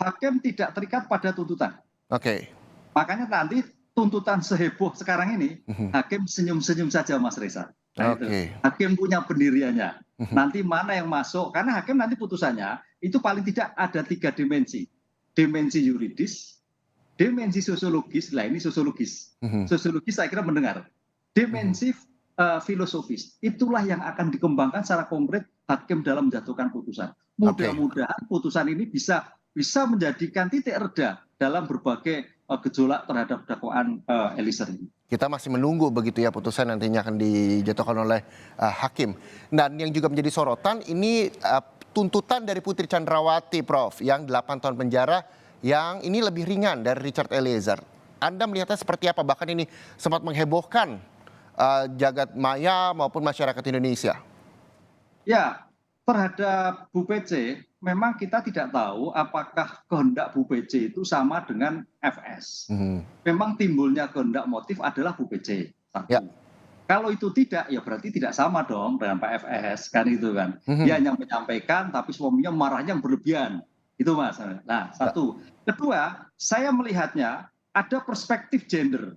hakim tidak terikat pada tuntutan. Oke. Makanya nanti tuntutan seheboh sekarang ini, Mhm. hakim senyum-senyum saja Mas Reza. Nah itu, Oke. hakim punya pendiriannya. Mhm. Nanti mana yang masuk, karena hakim nanti putusannya itu paling tidak ada 3 dimensi. Dimensi yuridis, dimensi sosiologis, lah ini sosiologis. Mhm. Sosiologis saya kira mendengar. Mhm. Dimensi filosofis, itulah yang akan dikembangkan secara konkret hakim dalam menjatuhkan putusan. Oke. Mudah-mudahan putusan ini bisa menjadikan titik reda dalam berbagai gejolak terhadap dakwaan Eliezer ini. Kita masih menunggu begitu ya putusan nantinya akan dijatuhkan oleh hakim. Dan yang juga menjadi sorotan ini tuntutan dari Putri Chandrawati, Prof, yang 8 tahun penjara, yang ini lebih ringan dari Richard Eliezer. Anda melihatnya seperti apa? Bahkan ini sempat menghebohkan jagat maya maupun masyarakat Indonesia. Ya, terhadap Bu Pece, memang kita tidak tahu apakah kehendak Bu Pece itu sama dengan FS. Mhm. Memang timbulnya kehendak motif adalah Bu Pece. Ya. Satu. Kalau itu tidak, ya berarti tidak sama dong dengan Pak FS, kan itu kan. Dia Mhm. hanya menyampaikan, tapi suaminya marahnya yang berlebihan. Itu Mas. Nah, Ya. satu. Kedua, saya melihatnya ada perspektif gender.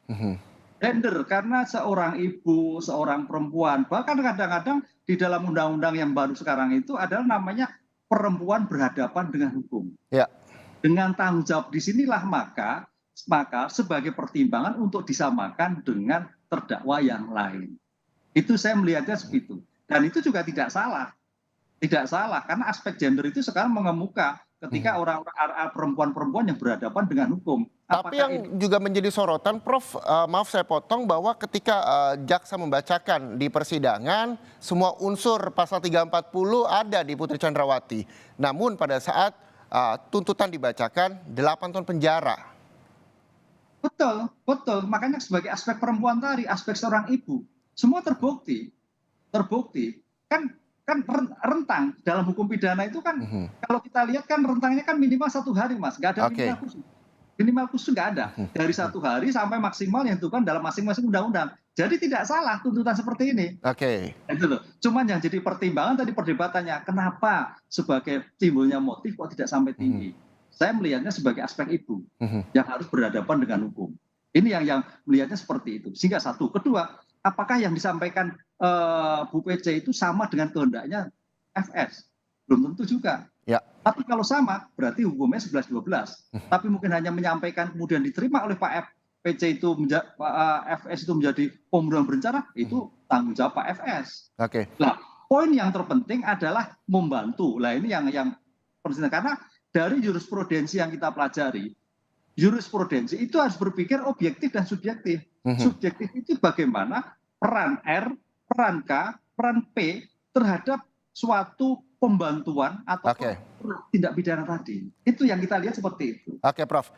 Mhm. Gender, karena seorang ibu, seorang perempuan, bahkan kadang-kadang di dalam undang-undang yang baru sekarang itu adalah namanya perempuan berhadapan dengan hukum. Ya. Dengan tanggung jawab disinilah maka sebagai pertimbangan untuk disamakan dengan terdakwa yang lain. Itu saya melihatnya seperti itu. Dan itu juga tidak salah. Tidak salah, karena aspek gender itu sekarang mengemuka ketika Mhm. perempuan-perempuan yang berhadapan dengan hukum. Tapi Apakah itu yang juga menjadi sorotan, Prof, maaf saya potong, bahwa ketika jaksa membacakan di persidangan, semua unsur pasal 340 ada di Putri Chandrawati. Namun pada saat tuntutan dibacakan, 8 tahun penjara. betul, betul. Makanya sebagai aspek perempuan tadi, aspek seorang ibu, semua terbukti, terbukti. Kan kan rentang dalam hukum pidana itu kan Mhm. kalau kita lihat kan rentangnya kan minimal 1 hari Mas, nggak ada minimal Oke. khusus. Minimal khusus nggak ada. Mhm. Dari Mhm. 1 hari sampai maksimal yang ditentukan dalam masing-masing undang-undang. Jadi tidak salah tuntutan seperti ini. Oke. Itu loh. Cuman yang jadi pertimbangan tadi perdebatannya, kenapa sebagai timbulnya motif kok tidak sampai Mhm. tinggi? Saya melihatnya sebagai aspek ibu Mhm. yang harus berhadapan dengan hukum. Ini yang melihatnya seperti itu. Sehingga satu. Kedua, apakah yang disampaikan Bu Pece itu sama dengan kehendaknya FS? Belum tentu juga. Ya. Tapi kalau sama, berarti hukumnya 11-12. Tapi mungkin hanya menyampaikan kemudian diterima oleh Pak PC itu FS itu menjadi pembunuhan berencana, Mhm. itu tanggung jawab Pak FS. Oke. Nah, poin yang terpenting adalah membantu. Lah ini yang penting, karena dari jurisprudensi yang kita pelajari, jurisprudensi itu harus berpikir objektif dan subjektif. Mhm. Subjektif itu bagaimana peran R, peran K, peran P terhadap suatu pembantuan atau Oke. tindak pidana tadi. Itu yang kita lihat seperti itu. Oke, Prof.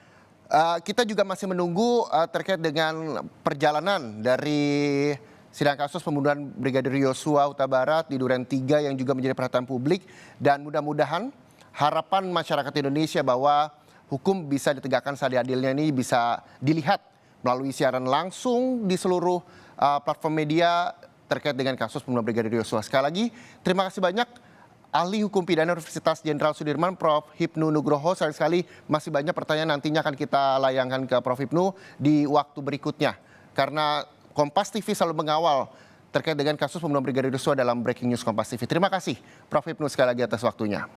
Kita juga masih menunggu terkait dengan perjalanan dari sidang kasus pembunuhan Brigadir Yosua Huta Barat di Duren 3 yang juga menjadi perhatian publik, dan mudah-mudahan harapan masyarakat Indonesia bahwa hukum bisa ditegakkan seadil-adilnya ini bisa dilihat melalui siaran langsung di seluruh platform media terkait dengan kasus pembunuhan Brigadir Yosua. Sekali lagi, terima kasih banyak Ahli Hukum Pidana Universitas Jenderal Sudirman, Prof. Hipnu Nugroho. Sayang sekali masih banyak pertanyaan nantinya akan kita layangkan ke Prof. Hipnu di waktu berikutnya. Karena Kompas TV selalu mengawal terkait dengan kasus pembunuhan Brigadir Yosua dalam Breaking News Kompas TV. Terima kasih Prof. Hipnu sekali lagi atas waktunya.